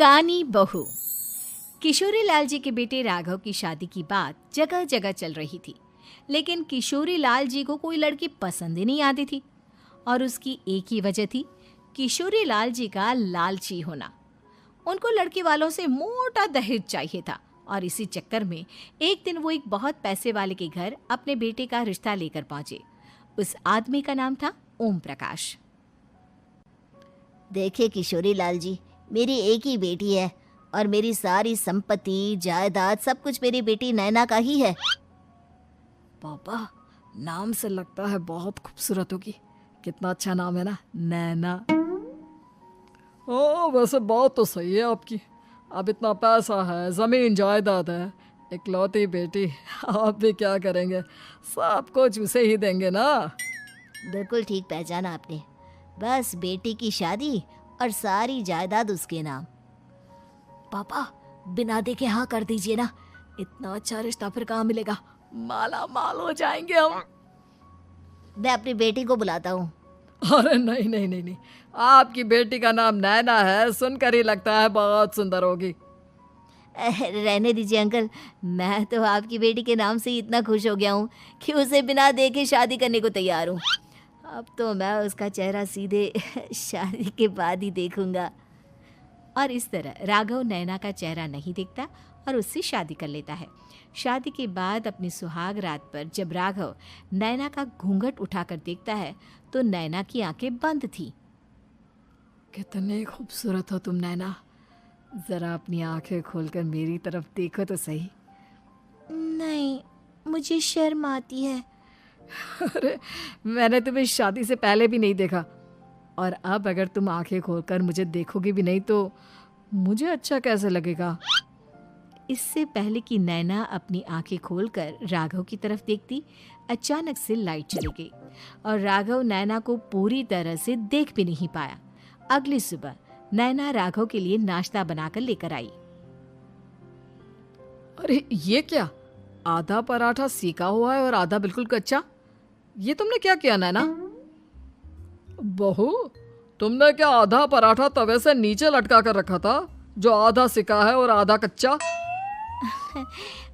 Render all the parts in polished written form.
कानी बहू। किशोरी लाल जी के बेटे राघव की शादी की बात जगह जगह चल रही थी, लेकिन किशोरी लाल जी को कोई लड़की पसंद ही नहीं आती थी। और उसकी एक ही वजह थी, किशोरी लाल जी का लालची होना। उनको लड़की वालों से मोटा दहेज चाहिए था और इसी चक्कर में एक दिन वो एक बहुत पैसे वाले के घर अपने बेटे का रिश्ता लेकर पहुंचे। उस आदमी का नाम था ओम प्रकाश। देखिए किशोरी लाल जी, मेरी एक ही बेटी है और मेरी सारी संपत्ति जायदाद सब कुछ मेरी बेटी नैना का ही है। पापा, नाम से लगता है बहुत खूबसूरत होगी। कितना अच्छा नाम है ना, नैना। ओ, वैसे बात तो सही है आपकी। अब इतना पैसा है, जमीन जायदाद है, इकलौती बेटी, आप भी क्या करेंगे? सब कुछ उसे ही देंगे ना। बिल्कुल ठीक पहचाना आपने। बस बेटी की शादी और सारी जायदाद उसके नाम। पापा, बिना देखे हाँ कर दीजिए ना। इतना अच्छा रिश्ता फिर कहाँ मिलेगा? माला माल हो जाएंगे हम। मैं अपनी बेटी को बुलाता हूँ। अरे नहीं नहीं नहीं नहीं, आपकी बेटी का नाम नैना है, सुनकर ही लगता है बहुत सुंदर होगी। रहने दीजिए अंकल, मैं तो आपकी बेटी के नाम से ही इतना खुश हो गया हूँ कि उसे बिना देखे शादी करने को तैयार हूँ। अब तो मैं उसका चेहरा सीधे शादी के बाद ही देखूंगा। और इस तरह राघव नैना का चेहरा नहीं देखता और उससे शादी कर लेता है। शादी के बाद अपनी सुहाग रात पर जब राघव नैना का घूंघट उठाकर देखता है तो नैना की आंखें बंद थी। कितने खूबसूरत हो तुम नैना, जरा अपनी आंखें खोलकर मेरी तरफ देखो तो सही। नहीं, मुझे शर्म आती है। अरे, मैंने तुम्हें शादी से पहले भी नहीं देखा, और अब अगर तुम आंखें खोलकर मुझे देखोगी भी नहीं तो मुझे अच्छा कैसे लगेगा? इससे पहले कि नैना अपनी आंखें खोलकर राघव की तरफ देखती, अचानक से लाइट चली गई और राघव नैना को पूरी तरह से देख भी नहीं पाया। अगली सुबह नैना राघव के लिए नाश्ता बनाकर लेकर आई। अरे ये क्या, आधा पराठा सेका हुआ है और आधा बिल्कुल कच्चा। ये तुमने क्या किया नैना? बहू, तुमने क्या आधा पराठा तवे से नीचे लटका कर रखा था, जो आधा सिका है और आधा कच्चा?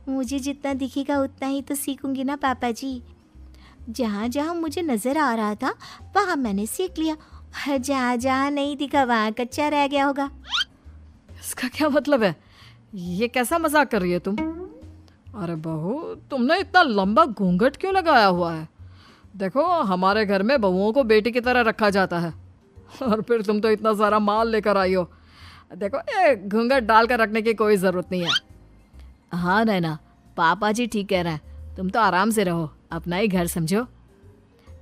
मुझे जितना दिखेगा उतना ही तो सीखूंगी ना पापा जी। जहाँ जहाँ मुझे नजर आ रहा था वहाँ मैंने सीख लिया, जहाँ जहाँ नहीं दिखा वहाँ कच्चा रह गया होगा। इसका क्या मतलब है? ये कैसा मजाक कर रही है तुम? अरे बहू, तुमने इतना लंबा घूंघट क्यों लगाया हुआ है? देखो, हमारे घर में बहुओं को बेटी की तरह रखा जाता है, और फिर तुम तो इतना सारा माल लेकर आई हो। देखो, ये घूंघट डालकर रखने की कोई ज़रूरत नहीं है। हाँ नैना, पापा जी ठीक कह रहे हैं, तुम तो आराम से रहो, अपना ही घर समझो।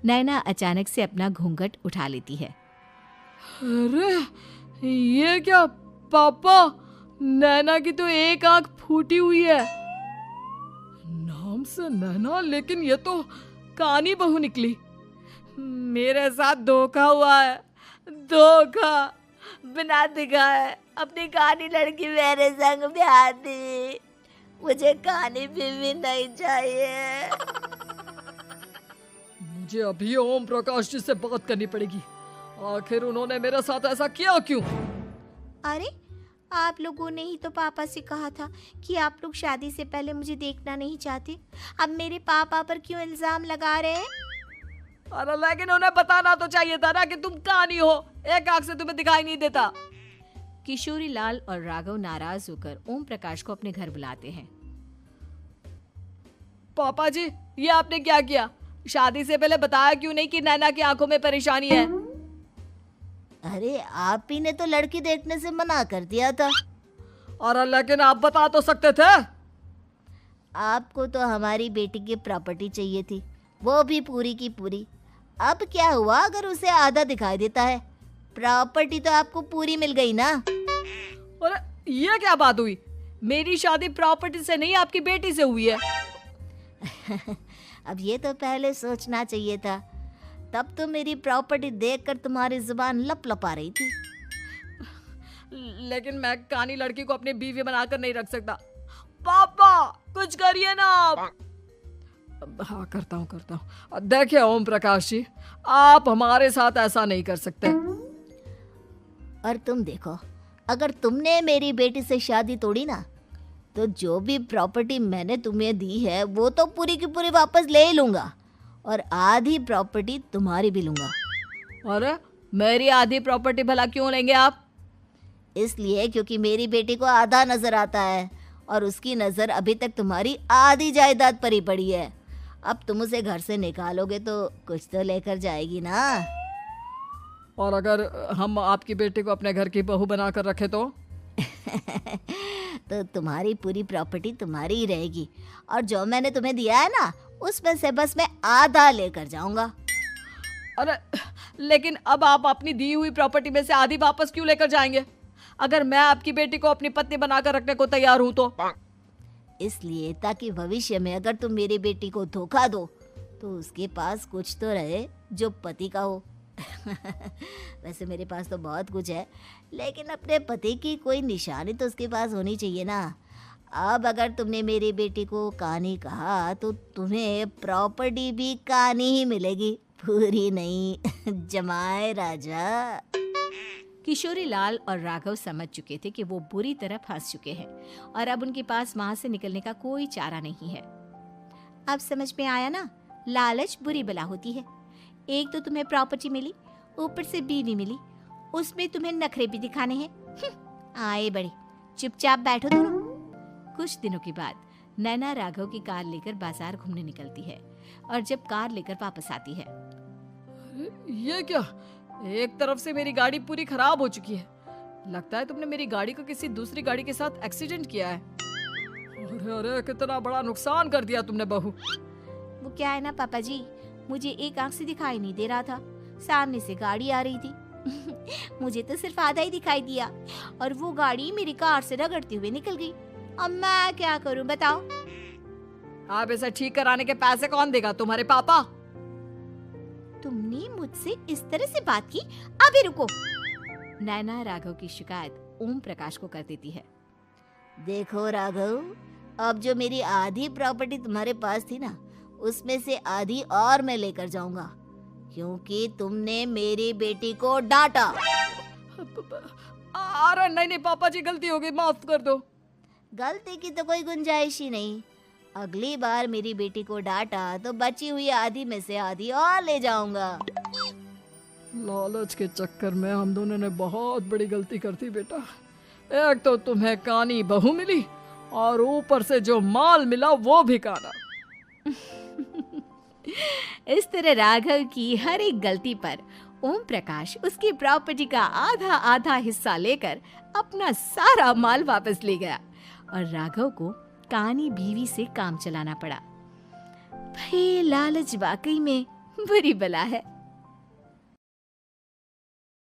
नैना अचानक से अपना घूंघट उठा लेती है। अरे ये क्या पापा, नैना की तो एक आंख फूटी हुई है। नाम से नैना, लेकिन ये तो कानी बहू निकली। मेरे साथ धोखा हुआ है, धोखा। बिना दिखाए अपनी कानी लड़की मेरे संग ब्याह दी। मुझे कानी बीवी नहीं चाहिए। मुझे अभी ओम प्रकाश जी से बात करनी पड़ेगी। आखिर उन्होंने मेरे साथ ऐसा किया क्यों? अरे, आप लोगों ने ही तो पापा से कहा था कि आप लोग शादी से पहले मुझे देखना नहीं चाहते। अब मेरे पापा पर क्यों इल्जाम लगा रहे हैं? अरे लेकिन उन्हें बताना तो चाहिए था ना कि तुम कानी हो, एक आंख से तुम्हें दिखाई नहीं देता। किशोरी लाल और राघव नाराज होकर ओम प्रकाश को अपने घर बुलाते हैं। पापा जी, ये आपने क्या किया? शादी से पहले बताया क्यों नहीं कि नैना की आंखों में परेशानी है? अरे, आप ही ने तो लड़की देखने से मना कर दिया था। अरे लेकिन आप बता तो सकते थे। आपको तो हमारी बेटी की प्रॉपर्टी चाहिए थी, वो भी पूरी की पूरी। अब क्या हुआ अगर उसे आधा दिखाई देता है? प्रॉपर्टी तो आपको पूरी मिल गई ना। अरे ये क्या बात हुई? मेरी शादी प्रॉपर्टी से नहीं, आपकी बेटी से हुई है। अब ये तो पहले सोचना चाहिए था, तब तो मेरी प्रॉपर्टी देखकर तुम्हारी जुबान लप लपा रही थी। लेकिन मैं कानी लड़की को अपनी बीवी बनाकर नहीं रख सकता। पापा, कुछ करिए ना आप। हाँ, करता हूँ। देखिए ओम प्रकाश जी, आप हमारे साथ ऐसा नहीं कर सकते। और तुम देखो, अगर तुमने मेरी बेटी से शादी तोड़ी ना, तो जो भी प्रॉपर्टी मैंने तुम्हें दी है वो तो पूरी की पूरी वापस ले ही लूँगा, और आधी प्रॉपर्टी तुम्हारी भी लूँगा। अरे मेरी आधी प्रॉपर्टी भला क्यों लेंगे आप? इसलिए क्योंकि मेरी बेटी को आधा नज़र आता है और उसकी नज़र अभी तक तुम्हारी आधी जायदाद पर ही पड़ी है। अब तुम उसे घर से निकालोगे तो कुछ तो लेकर जाएगी ना। और अगर हम आपकी बेटी को अपने घर की बहू बना कर रखे तो? तो तुम्हारी पूरी प्रॉपर्टी तुम्हारी ही रहेगी, और जो मैंने तुम्हें दिया है ना, उसमें से बस मैं आधा लेकर जाऊंगा। अरे लेकिन अब आप अपनी दी हुई प्रॉपर्टी में से आधी वापस क्यों लेकर जाएंगे? अगर मैं आपकी बेटी को अपनी पत्नी बनाकर रखने को तैयार हूं तो? इसलिए ताकि भविष्य में अगर तुम मेरी बेटी को धोखा दो तो उसके पास कुछ तो रहे जो पति का हो। वैसे मेरे पास तो बहुत कुछ है, लेकिन अपने पति की कोई निशानी तो उसके पास होनी चाहिए ना। अब अगर तुमने मेरी बेटी को कानी कहा तो तुम्हें प्रॉपर्टी भी कानी ही मिलेगी, पूरी नहीं। जमाए राजा। किशोरी लाल और राघव समझ चुके थे कि वो बुरी तरह फंस चुके हैं और अब उनके पास वहां से निकलने का कोई चारा नहीं है। अब समझ में आया ना, लालच बुरी बला होती है। एक तो तुम्हें प्रॉपर्टी मिली, ऊपर से बीवी मिली, उसमें तुम्हें नखरे भी दिखाने हैं। आए बड़े, चुपचाप बैठो दोनों। कुछ दिनों के बाद नैना राघव की कार लेकर बाजार घूमने निकलती है और जब कार लेकर वापस आती है, ये क्या? एक तरफ से मेरी गाड़ी पूरी खराब हो चुकी है। लगता है तुमने मेरी गाड़ी को किसी दूसरी गाड़ी के साथ एक्सीडेंट किया है। अरे अरे कितना बड़ा नुकसान कर दिया तुमने बहू। वो क्या है ना पापा जी, मुझे एक आंख से दिखाई नहीं दे रहा था, सामने से गाड़ी आ रही थी। मुझे तो सिर्फ आधा ही दिखाई दिया और वो गाड़ी मेरी कार से रगड़ते हुए निकल गई। अब मैं क्या करूं बताओ? आप इसे ठीक कराने के पैसे कौन देगा? तुम्हारे पापा। तुमने मुझसे इस तरह से बात की? अभी रुको। नैना राघव की शिकायत ओम प्रकाश को कर देती है। देखो राघव, अब जो मेरी आधी प्रॉपर्टी तुम्हारे पास थी ना, उसमें से आधी और मैं लेकर जाऊंगा, क्योंकि तुमने मेरी बेटी को डांटा। अरे नहीं नहीं पापा जी, गलती हो गई, माफ कर दो। गलती की तो कोई गुंजाइश ही नहीं। अगली बार मेरी बेटी को डांटा तो बची हुई आधी में से आधी और ले जाऊंगा। लालच के चक्कर में हम दोनों ने बहुत बड़ी गलती कर दी बेटा। एक तो तुम्हें कानी बहू मिली और ऊपर से जो माल मिला वो भी काना। इस तरह राघव की हर एक गलती पर ओम प्रकाश उसकी प्रॉपर्टी का आधा आधा हिस्सा लेकर अपना सारा माल वापस ले गया और राघव को कानी बीवी से काम चलाना पड़ा। भाई लालच वाकई में बुरी बला है।